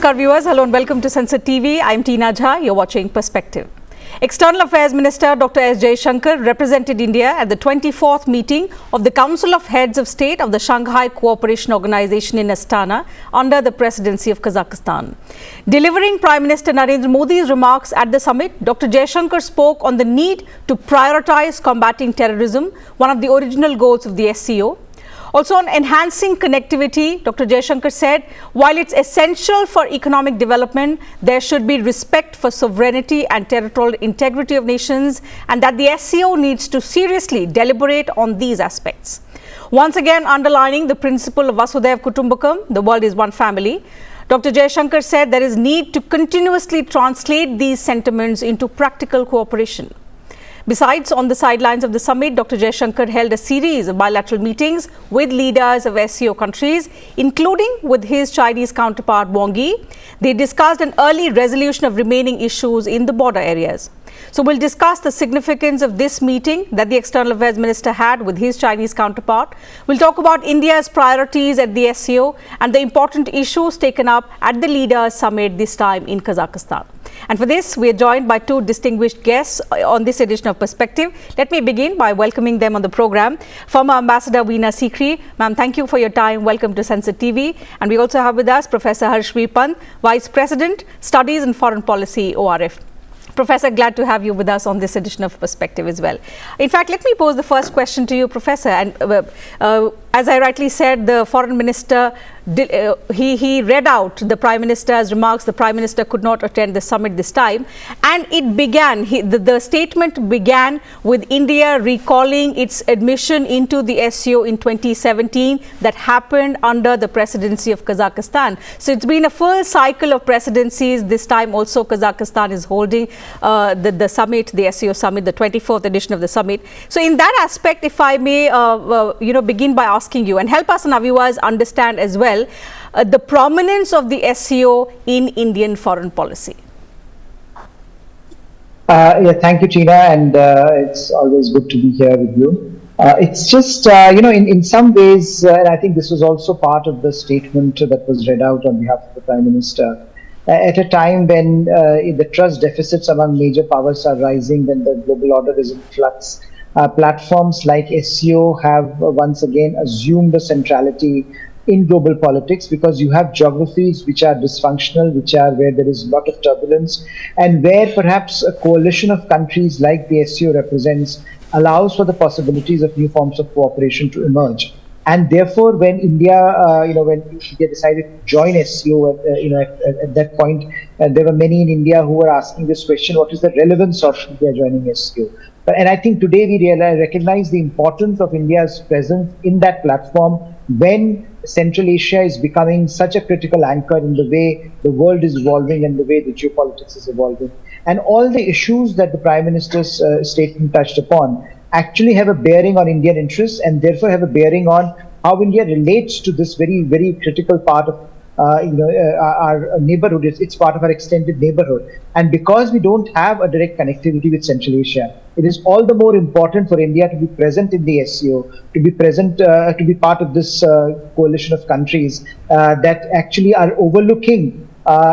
Namaskar viewers, hello and welcome to Sansad TV. I'm Tina Jha, you're watching Perspective. External Affairs Minister Dr. S. Jaishankar represented India at the 24th meeting of the Council of Heads of State of the Shanghai Cooperation Organization in Astana under the presidency of Kazakhstan. Delivering Prime Minister Narendra Modi's remarks at the summit, Dr. Jaishankar spoke on the need to prioritize combating terrorism, one of the original goals of the SCO. Also on enhancing connectivity, Dr. Jaishankar said, while it's essential for economic development, there should be respect for sovereignty and territorial integrity of nations, and that the SCO needs to seriously deliberate on these aspects. Once again underlining the principle of Vasudhaiva Kutumbakam, the world is one family, Dr. Jaishankar said there is need to continuously translate these sentiments into practical cooperation. Besides, on the sidelines of the summit, Dr. Jaishankar held a series of bilateral meetings with leaders of SCO countries, including with his Chinese counterpart Wang Yi. They discussed an early resolution of remaining issues in the border areas. So we'll discuss the significance of this meeting that the External Affairs Minister had with his Chinese counterpart. We'll talk about India's priorities at the SCO and the important issues taken up at the Leaders Summit this time in Kazakhstan. And for this, we are joined by two distinguished guests on this edition of Perspective. Let me begin by welcoming them on the program. Former Ambassador Veena Sikri, ma'am, thank you for your time. Welcome to Sansad TV. And we also have with us Professor Pant, Vice President, Studies and Foreign Policy, ORF. Professor, glad to have you with us on this edition of Perspective as well. In fact, let me pose the first question to you, Professor. And as I rightly said, the Foreign Minister, he read out the Prime Minister's remarks. The Prime Minister could not attend the summit this time. And it began, the statement began with India recalling its admission into the SCO in 2017 that happened under the presidency of Kazakhstan. So it's been a full cycle of presidencies. This time also Kazakhstan is holding the summit, the SCO summit, the 24th edition of the summit. So in that aspect, if I may, begin by asking you and help us and our viewers understand as well the prominence of the SCO in Indian foreign policy. Thank you, Tina, and it's always good to be here with you. It's just, in some ways, and I think this was also part of the statement that was read out on behalf of the Prime Minister, at a time when the trust deficits among major powers are rising, when the global order is in flux. Platforms like SCO have once again assumed a centrality in global politics because you have geographies which are dysfunctional, where there is a lot of turbulence, and where perhaps a coalition of countries like the SCO represents allows for the possibilities of new forms of cooperation to emerge. And therefore, when India, decided to join SCO, at that point, there were many in India who were asking this question: what is the relevance of India joining SCO? And I think today we recognize the importance of India's presence in that platform when Central Asia is becoming such a critical anchor in the way the world is evolving and the way the geopolitics is evolving. And all the issues that the Prime Minister's statement touched upon actually have a bearing on Indian interests and therefore have a bearing on how India relates to this very, very critical part of our neighborhood. It's part of our extended neighborhood. And because we don't have a direct connectivity with Central Asia, it is all the more important for India to be present in the SCO, to be present, to be part of this coalition of countries that actually are overlooking,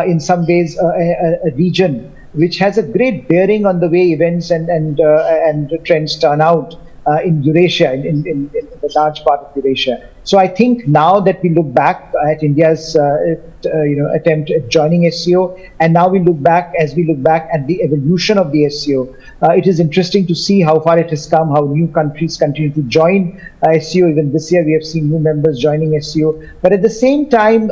in some ways, a region which has a great bearing on the way events and trends turn out in Eurasia, in the large part of Eurasia. So I think now that we look back at India's attempt at joining SCO, and now we look back at the evolution of the SCO, it is interesting to see how far it has come, how new countries continue to join SCO. Even this year we have seen new members joining SCO. But at the same time,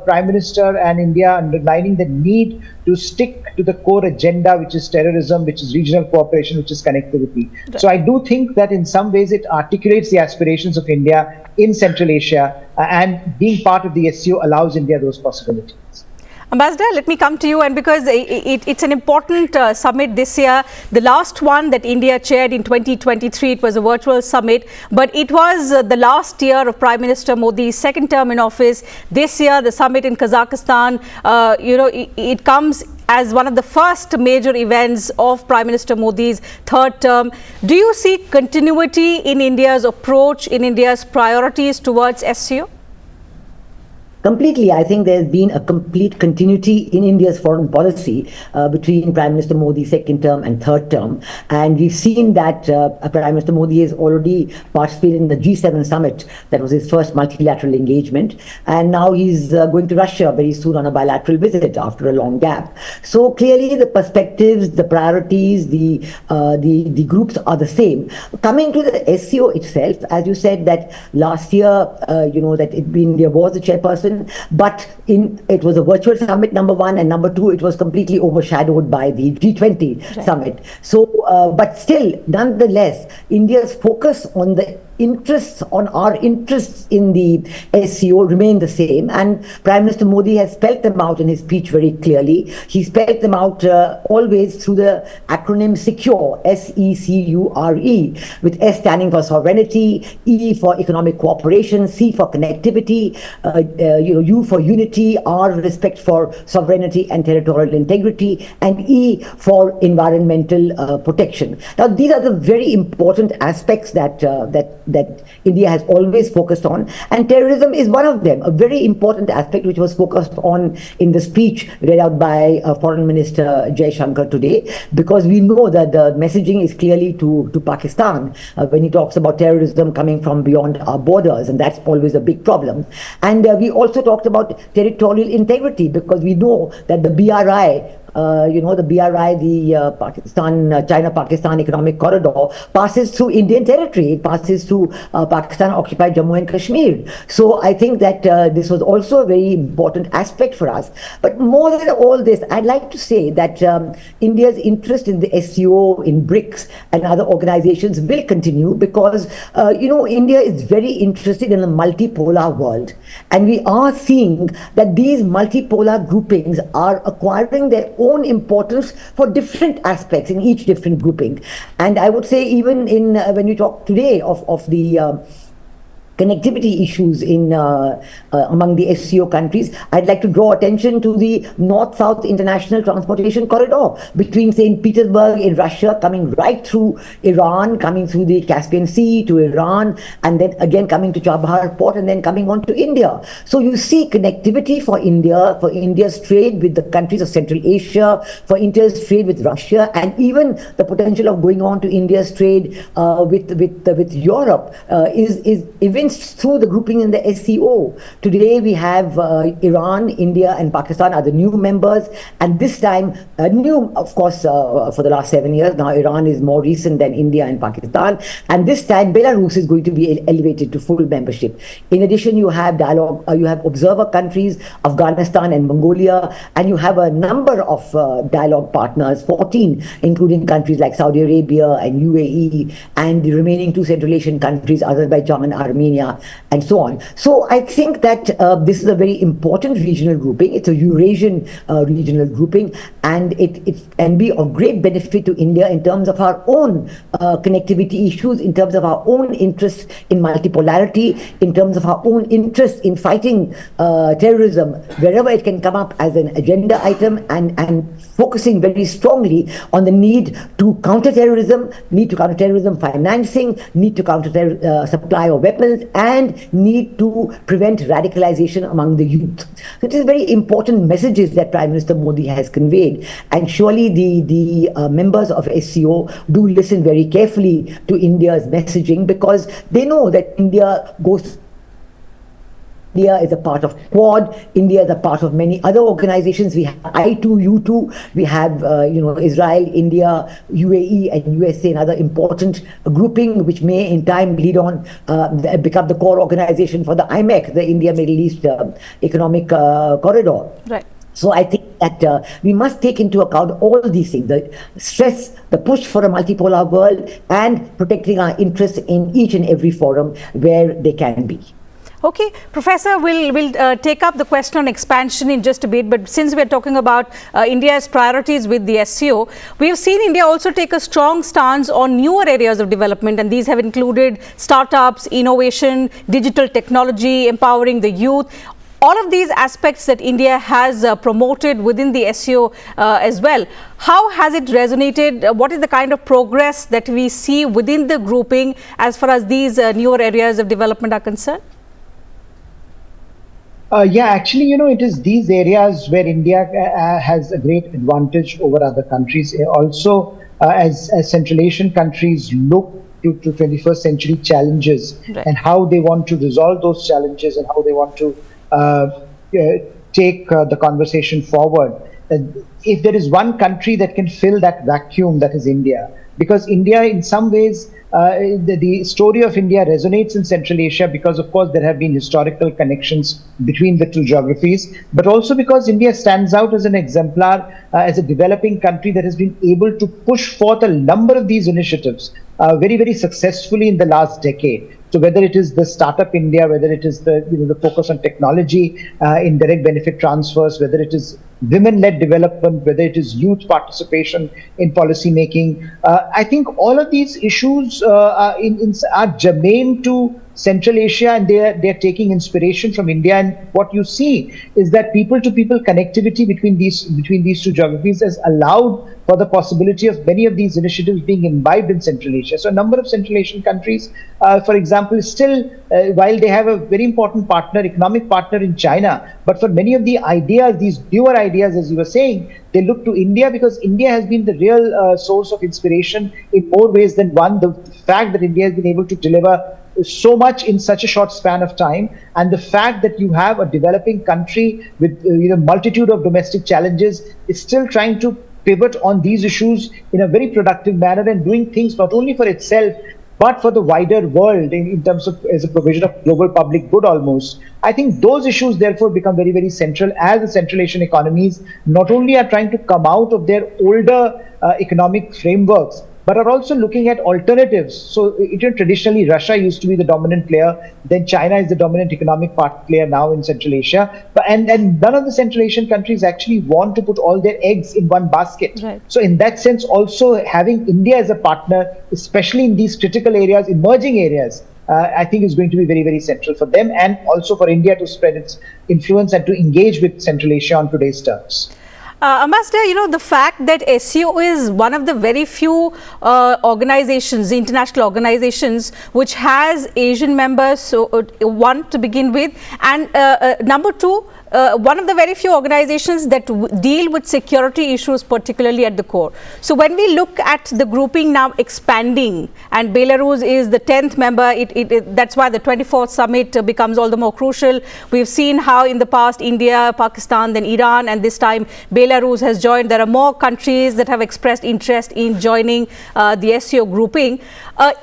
Prime Minister and India underlining the need to stick to the core agenda, which is terrorism, which is regional cooperation, which is connectivity. Right. So I do think that in some ways it articulates the aspirations of India in Central Asia, and being part of the SCO allows India those possibilities. Ambassador, let me come to you, and because it's an important summit this year, the last one that India chaired in 2023, it was a virtual summit, but it was the last year of Prime Minister Modi's second term in office. This year, the summit in Kazakhstan, it comes as one of the first major events of Prime Minister Modi's third term. Do you see continuity in India's approach, in India's priorities towards SCO? Completely. I think there's been a complete continuity in India's foreign policy between Prime Minister Modi's second term and third term. And we've seen that Prime Minister Modi has already participated in the G7 summit. That was his first multilateral engagement. And now he's going to Russia very soon on a bilateral visit after a long gap. So clearly the perspectives, the priorities, the groups are the same. Coming to the SCO itself, as you said that last year, that India was the chairperson, but it was a virtual summit, number one, and number two, it was completely overshadowed by the G20 summit. So, but still, nonetheless, India's focus on our interests in the SCO remain the same, and Prime Minister Modi has spelled them out in his speech very clearly. He spelled them out always through the acronym SECURE, SECURE, with S standing for sovereignty, E for economic cooperation, C for connectivity, U for unity, R respect for sovereignty and territorial integrity, and E for environmental protection. Now, these are the very important aspects that India has always focused on, and terrorism is one of them, a very important aspect which was focused on in the speech read out by Foreign Minister Jaishankar today, because we know that the messaging is clearly to Pakistan when he talks about terrorism coming from beyond our borders, and that's always a big problem. And we also talked about territorial integrity, because we know that the BRI, the China-Pakistan Economic Corridor passes through Indian territory. It passes through Pakistan-occupied Jammu and Kashmir. So I think that this was also a very important aspect for us. But more than all this, I'd like to say that India's interest in the SCO, in BRICS and other organizations will continue, because, India is very interested in a multipolar world. And we are seeing that these multipolar groupings are acquiring their own importance for different aspects in each different grouping. And I would say even in when you talk today of the connectivity issues in among the SCO countries, I'd like to draw attention to the North-South International Transportation Corridor between St. Petersburg in Russia, coming right through Iran, coming through the Caspian Sea to Iran, and then again coming to Chabahar port, and then coming on to India. So you see connectivity for India, for India's trade with the countries of Central Asia, for India's trade with Russia, and even the potential of going on to India's trade with Europe is evinced through the grouping in the SCO. Today we have Iran, India and Pakistan are the new members, and this time new, of course, for the last 7 years. Now Iran is more recent than India and Pakistan, and this time Belarus is going to be elevated to full membership. In addition, you have dialogue, you have observer countries, Afghanistan and Mongolia, and you have a number of dialogue partners, 14, including countries like Saudi Arabia and UAE, and the remaining 2 Central Asian countries, Azerbaijan, Armenia, and so on. So I think that this is a very important regional grouping. It's a Eurasian regional grouping, and it can be of great benefit to India in terms of our own connectivity issues, in terms of our own interests in multipolarity, in terms of our own interest in fighting terrorism wherever it can come up as an agenda item, and focusing very strongly on the need to counter terrorism financing, need to counter supply of weapons, and need to prevent radicalization among the youth. So it is very important messages that Prime Minister Modi has conveyed, and surely the members of SCO do listen very carefully to India's messaging, because they know that India is a part of Quad. India is a part of many other organizations. We have I2U2. We have Israel, India, UAE, and USA, another important grouping which may in time lead on become the core organization for the IMEC, the India Middle East Economic Corridor. Right. So I think that we must take into account all these things: the stress, the push for a multipolar world, and protecting our interests in each and every forum where they can be. Okay, Professor, we'll take up the question on expansion in just a bit, but since we're talking about India's priorities with the SCO, we've seen India also take a strong stance on newer areas of development, and these have included startups, innovation, digital technology, empowering the youth. All of these aspects that India has promoted within the SCO as well. How has it resonated? What is the kind of progress that we see within the grouping as far as these newer areas of development are concerned? Yeah, actually, it is these areas where India has a great advantage over other countries. Also, as Central Asian countries look to 21st century challenges Right. and how they want to resolve those challenges and how they want to take the conversation forward. Uh, if there is one country that can fill that vacuum, that is India. Because India, in some ways, the story of India resonates in Central Asia because, of course, there have been historical connections between the two geographies, but also because India stands out as an exemplar, as a developing country that has been able to push forth a number of these initiatives very, very successfully in the last decade. So whether it is the Startup India, whether it is the focus on technology in direct benefit transfers, whether it is women-led development, whether it is youth participation in policy making, I think all of these issues are germane to Central Asia, and they're taking inspiration from India. And what you see is that people-to-people connectivity between these two geographies has allowed for the possibility of many of these initiatives being imbibed in Central Asia. So a number of Central Asian countries, for example, still, while they have a very important partner, economic partner in China, but for many of the ideas, these newer ideas, as you were saying, they look to India because India has been the real source of inspiration in more ways than one. The fact that India has been able to deliver so much in such a short span of time, and the fact that you have a developing country with multitude of domestic challenges is still trying to pivot on these issues in a very productive manner and doing things not only for itself but for the wider world in terms of as a provision of global public good almost. I think those issues therefore become very, very central as the Central Asian economies not only are trying to come out of their older economic frameworks, but are also looking at alternatives. So traditionally, Russia used to be the dominant player. Then China is the dominant economic player now in Central Asia. And none of the Central Asian countries actually want to put all their eggs in one basket. Right. So in that sense, also having India as a partner, especially in these critical areas, emerging areas, I think is going to be very, very central for them and also for India to spread its influence and to engage with Central Asia on today's terms. Ambassador, the fact that SCO is one of the very few organizations, international organizations, which has Asian members, so one to begin with, and number two, one of the very few organizations that deal with security issues, particularly at the core. So when we look at the grouping now expanding, and Belarus is the 10th member, that's why the 24th summit becomes all the more crucial. We've seen how in the past India, Pakistan, then Iran, and this time Belarus has joined. There are more countries that have expressed interest in joining the SCO grouping.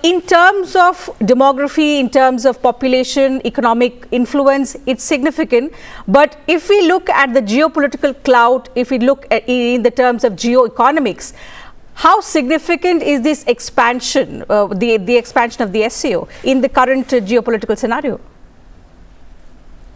In terms of demography, in terms of population, economic influence, it's significant. But if we look at the geopolitical clout, if we look at in the terms of geoeconomics, how significant is this expansion, the expansion of the SCO in the current geopolitical scenario?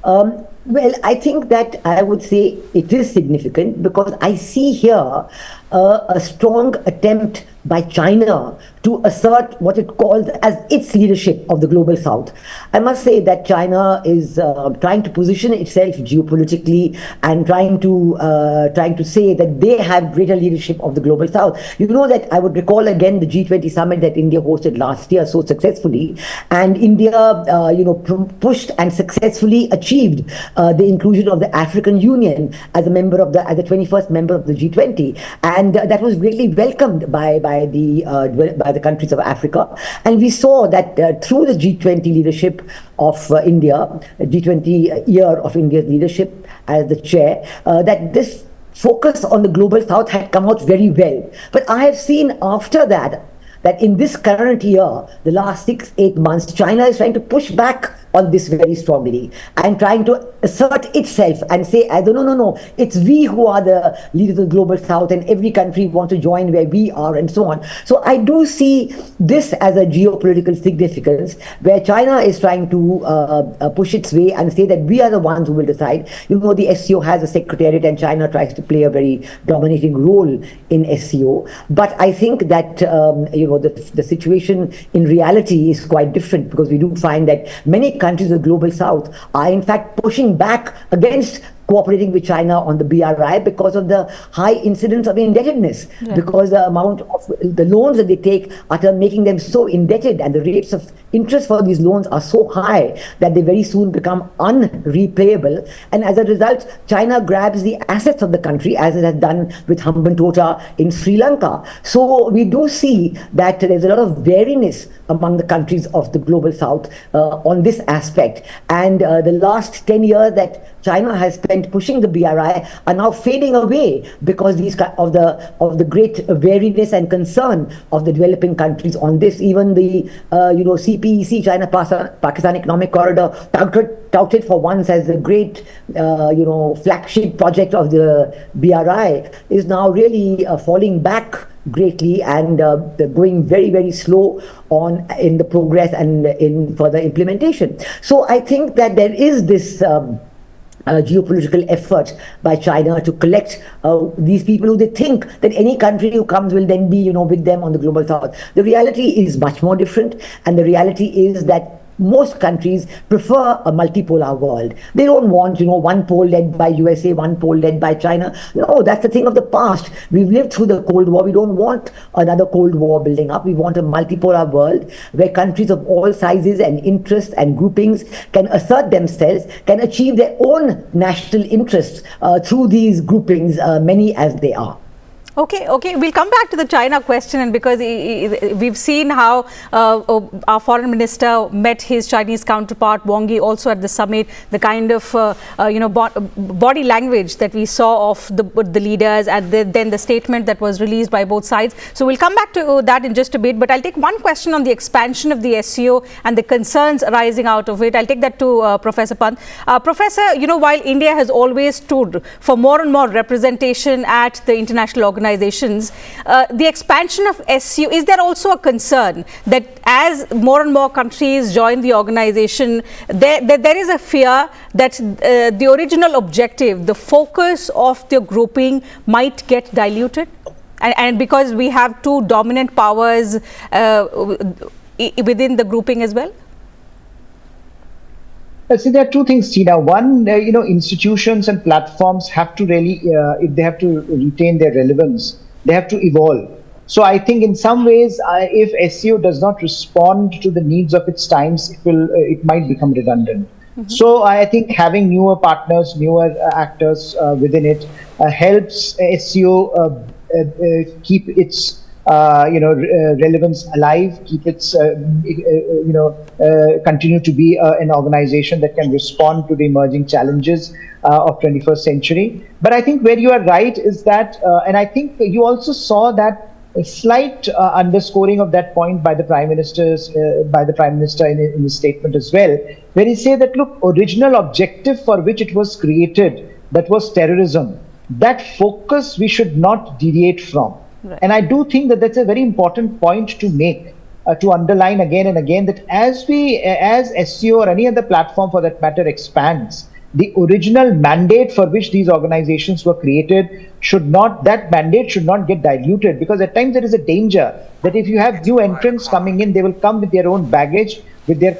Well, I think that I would say it is significant because I see here a strong attempt by China to assert what it calls as its leadership of the global south. I must say that China is trying to position itself geopolitically and trying to say that they have greater leadership of the global south. You know that I would recall again the G20 summit that India hosted last year so successfully, and India pushed and successfully achieved the inclusion of the African Union as a 21st member of the G20, and that was greatly welcomed by the countries of Africa. And we saw that through the G20 leadership of India, G20 year of India's leadership as the chair, that this focus on the global south had come out very well. But I have seen after that in this current year, the last 6-8 months, China is trying to push back on this very strongly and trying to assert itself and say, no, it's we who are the leaders of the global south and every country wants to join where we are and so on. So I do see this as a geopolitical significance where China is trying to push its way and say that we are the ones who will decide. The SCO has a secretariat and China tries to play a very dominating role in SCO. But I think that, the situation in reality is quite different because we do find that many countries of the global south are in fact pushing back against cooperating with China on the BRI because of the high incidence of indebtedness, because the amount of the loans that they take are making them so indebted, and the rates of interest for these loans are so high that they very soon become unrepayable. And as a result, China grabs the assets of the country, as it has done with Hambantota in Sri Lanka. So we do see that there's a lot of wariness among the countries of the global south on this aspect. And the last 10 years that China has spent pushing the BRI are now fading away because of the great wariness and concern of the developing countries on this. Even the CPEC, China-Pakistan Economic Corridor, touted for once as the great flagship project of the BRI, is now really falling back greatly and going very, very slow in the progress and in further implementation. So I think that there is this geopolitical effort by China to collect these people who they think that any country who comes will then be, with them on the global south. The reality is much more different, and the reality is that most countries prefer a multipolar world. They don't want, one pole led by USA, one pole led by China. No, that's the thing of the past. We've lived through the Cold War. We don't want another Cold War building up. We want a multipolar world where countries of all sizes and interests and groupings can assert themselves, can achieve their own national interests through these groupings, many as they are. Okay. We'll come back to the China question, and because we've seen how our foreign minister met his Chinese counterpart Wang Yi also at the summit, the kind of body language that we saw of the leaders, and then the statement that was released by both sides. So we'll come back to that in just a bit, but I'll take one question on the expansion of the SCO and the concerns arising out of it. I'll take that to Professor Pant. Professor, while India has always stood for more and more representation at the international organizations, the expansion of SCO, is there also a concern that as more and more countries join the organization, there is a fear that the original objective, the focus of the grouping might get diluted? And because we have two dominant powers within the grouping as well? See, there are two things, Tina. One, institutions and platforms have to really, if they have to retain their relevance, they have to evolve. So I think in some ways, if SCO does not respond to the needs of its times, it might become redundant. Mm-hmm. So I think having newer partners, newer actors within it helps SCO keep its relevance alive, keep its, continue to be an organization that can respond to the emerging challenges of 21st century. But I think where you are right is that, and I think you also saw that a slight underscoring of that point by the Prime Minister in his statement as well, where he said that, look, original objective for which it was created, that was terrorism, that focus we should not deviate from. Right. And I do think that that's a very important point to make, to underline again and again, that as SCO or any other platform for that matter expands, the original mandate for which these organizations were created that mandate should not get diluted, because at times there is a danger that if you have new entrants coming in, they will come with their own baggage,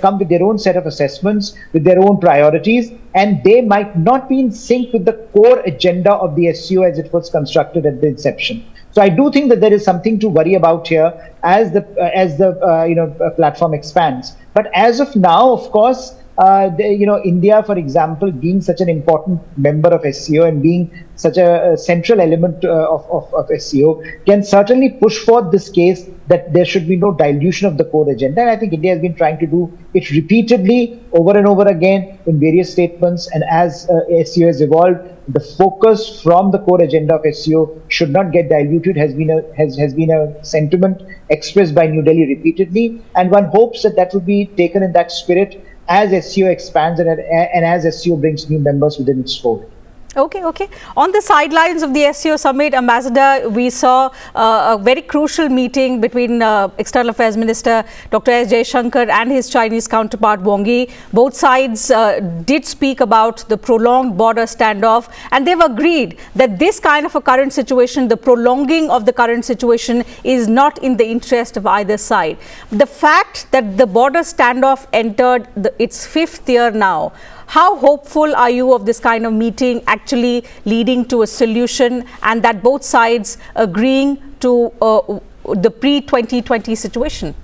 come with their own set of assessments, with their own priorities, and they might not be in sync with the core agenda of the SCO as it was constructed at the inception. So I do think that there is something to worry about here as the platform expands. But as of now, of course, India, for example, being such an important member of SCO and being such a central element of SCO, can certainly push forth this case that there should be no dilution of the core agenda. And I think India has been trying to do it repeatedly over and over again in various statements. And as SCO has evolved, the focus from the core agenda of SCO should not get diluted has been a sentiment expressed by New Delhi repeatedly. And one hopes that will be taken in that spirit as SCO expands and as SCO brings new members within its fold. Okay. On the sidelines of the SCO summit, Ambassador, we saw a very crucial meeting between External Affairs Minister Dr. S. Jaishankar and his Chinese counterpart Wang Yi. Both sides did speak about the prolonged border standoff, and they've agreed that this kind of a current situation, the prolonging of the current situation, is not in the interest of either side. The fact that the border standoff entered its 5th year now, How hopeful are you of this kind of meeting actually leading to a solution and that both sides agreeing to the pre-2020 situation?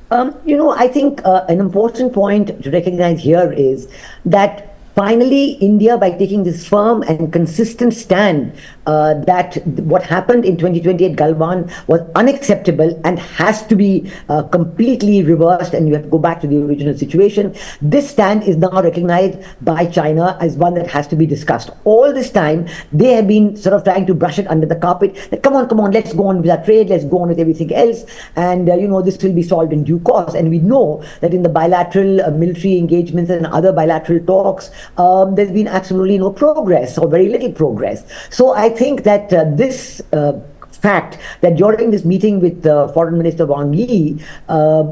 I think an important point to recognize here is that finally, India, by taking this firm and consistent stand that what happened in 2020 at Galwan was unacceptable and has to be completely reversed, and you have to go back to the original situation. This stand is now recognized by China as one that has to be discussed. All this time, they have been sort of trying to brush it under the carpet. That, come on, let's go on with our trade, let's go on with everything else, and this will be solved in due course. And we know that in the bilateral military engagements and other bilateral talks, there's been absolutely no progress or very little progress. So I think that this fact that during this meeting with Foreign Minister Wang Yi,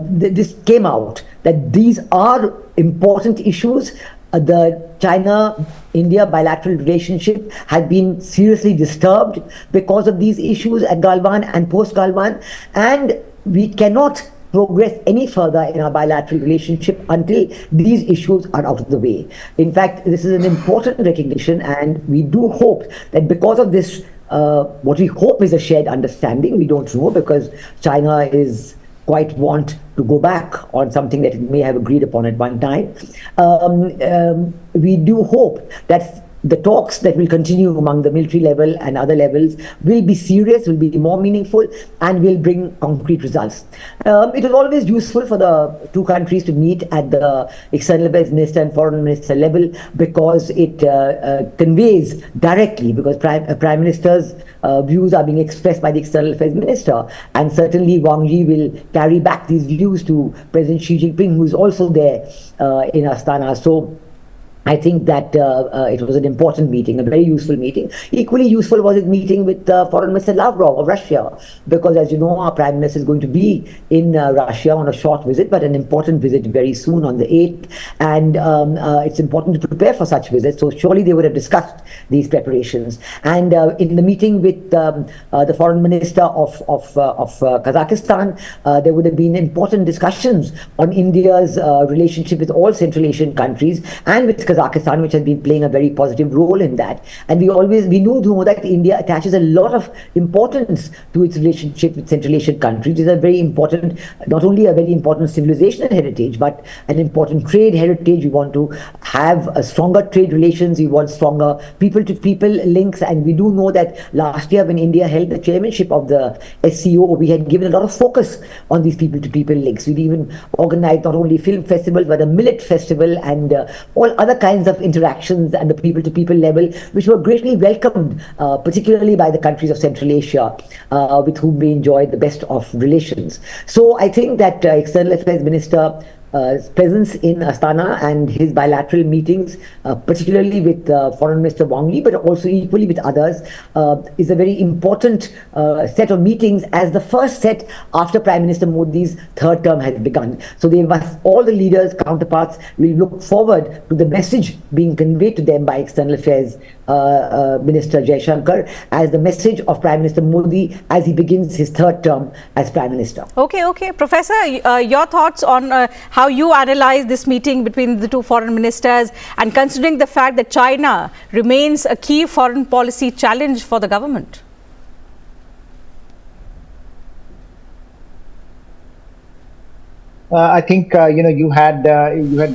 this came out that these are important issues. The China-India bilateral relationship had been seriously disturbed because of these issues at Galwan and post-Galwan, and we cannot progress any further in our bilateral relationship until these issues are out of the way. In fact, this is an important recognition, and we do hope that because of this, what we hope is a shared understanding. We don't know, because China is quite want to go back on something that it may have agreed upon at one time. We do hope that the talks that will continue among the military level and other levels will be serious, will be more meaningful, and will bring concrete results. It is always useful for the two countries to meet at the External Affairs Minister and Foreign Minister level, because it conveys directly, because Prime Minister's views are being expressed by the External Affairs Minister, and certainly Wang Yi will carry back these views to President Xi Jinping, who is also there in Astana. So I think that it was an important meeting, a very useful meeting. Equally useful was his meeting with Foreign Minister Lavrov of Russia, because as you know, our Prime Minister is going to be in Russia on a short visit, but an important visit very soon on the 8th. And it's important to prepare for such visits. So surely they would have discussed these preparations. And in the meeting with the Foreign Minister of Kazakhstan, there would have been important discussions on India's relationship with all Central Asian countries and with Kazakhstan, which has been playing a very positive role in that. And we know that India attaches a lot of importance to its relationship with Central Asian countries. It's a very important, not only a very important civilizational heritage, but an important trade heritage. We want to have a stronger trade relations. We want stronger people-to-people links. And we do know that last year, when India held the chairmanship of the SCO, we had given a lot of focus on these people-to-people links. We'd even organized not only film festivals, but a millet festival and all other kinds of interactions at the people-to-people level, which were greatly welcomed, particularly by the countries of Central Asia, with whom we enjoyed the best of relations. So I think that External Affairs Minister presence in Astana and his bilateral meetings, particularly with Foreign Minister Wang Yi, but also equally with others, is a very important set of meetings, as the first set after Prime Minister Modi's third term has begun. So all the leaders, counterparts, will look forward to the message being conveyed to them by External Affairs Minister Jaishankar as the message of Prime Minister Modi as he begins his third term as Prime Minister. Okay. Professor, your thoughts on how you analyze this meeting between the two foreign ministers, and considering the fact that China remains a key foreign policy challenge for the government? I think you had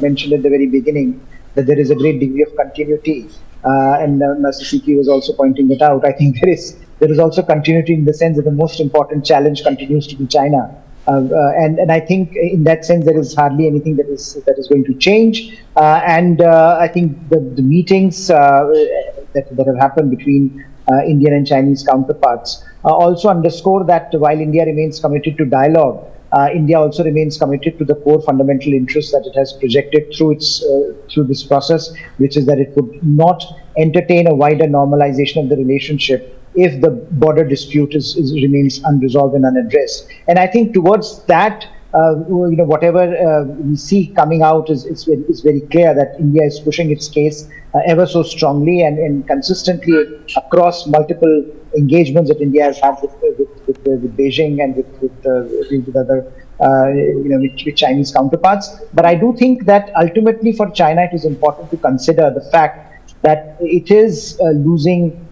mentioned at the very beginning that there is a great degree of continuity, and Mr. Sikri was also pointing it out. I think there is also continuity in the sense that the most important challenge continues to be China, and I think in that sense there is hardly anything that is going to change. And I think the meetings that have happened between Indian and Chinese counterparts also underscore that while India remains committed to dialogue, India also remains committed to the core fundamental interests that it has projected through this process, which is that it would not entertain a wider normalization of the relationship if the border dispute remains unresolved and unaddressed. And I think towards that whatever we see coming out is very clear that India is pushing its case ever so strongly and consistently across multiple engagements that India has had with Beijing and with other with Chinese counterparts. But I do think that ultimately for China it is important to consider the fact that it is losing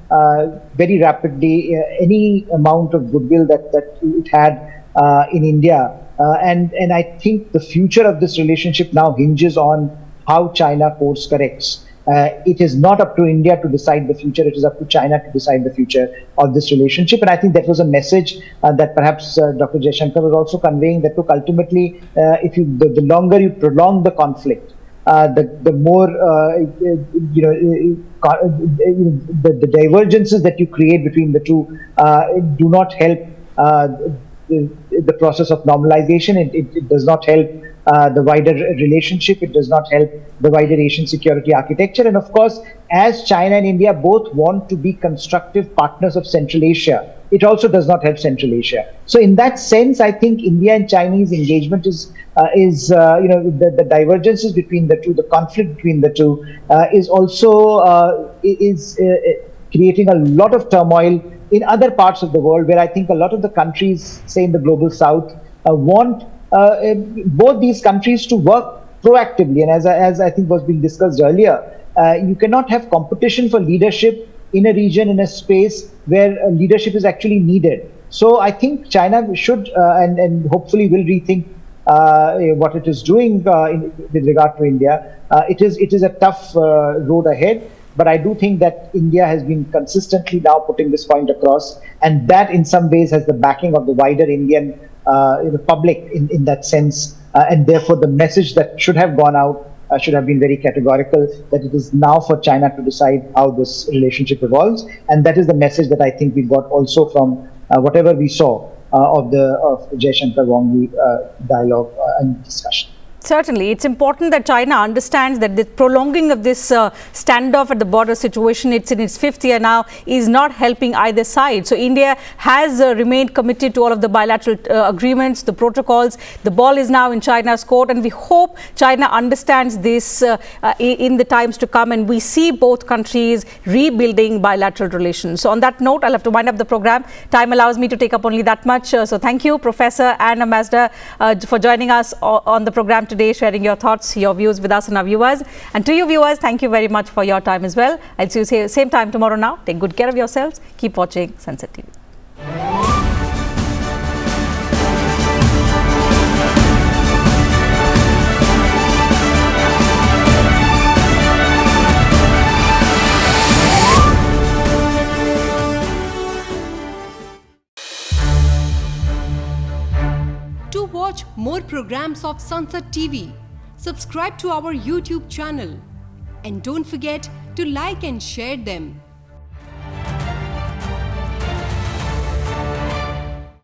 very rapidly any amount of goodwill that it had in India. And I think the future of this relationship now hinges on how China course corrects. It is not up to India to decide the future. It is up to China to decide the future of this relationship. And I think that was a message that perhaps Dr. Jaishankar was also conveying, that look, ultimately, the longer you prolong the conflict, the more the divergences that you create between the two do not help the process of normalization. It does not help the wider relationship. It does not help the wider Asian security architecture. And of course, as China and India both want to be constructive partners of Central Asia, it also does not help Central Asia. So in that sense, I think India and Chinese engagement is the divergences between the two, the conflict between the two is also creating a lot of turmoil in other parts of the world, where I think a lot of the countries, say in the global south, want both these countries to work proactively. And as I think was being discussed earlier, you cannot have competition for leadership in a region, in a space where leadership is actually needed. So I think China should and hopefully will rethink what it is doing with regard to India. It is a tough road ahead. But I do think that India has been consistently now putting this point across, and that in some ways has the backing of the wider Indian public in that sense. And therefore, the message that should have gone out should have been very categorical, that it is now for China to decide how this relationship evolves. And that is the message that I think we got also from whatever we saw of Jaishankar Wang Yi dialogue and discussion. Certainly, it's important that China understands that the prolonging of this standoff at the border situation, it's in its fifth year now, is not helping either side. So India has remained committed to all of the bilateral agreements, the protocols. The ball is now in China's court, and we hope China understands this in the times to come, and we see both countries rebuilding bilateral relations. So on that note, I'll have to wind up the program. Time allows me to take up only that much. So thank you, Professor and Ambassador, for joining us on the program today, sharing your thoughts, your views with us and our viewers. And to you viewers, thank you very much for your time as well. I'll see you same time tomorrow now. Take good care of yourselves. Keep watching Sansad TV. To watch more programs of Sansad TV, subscribe to our YouTube channel and don't forget to like and share them.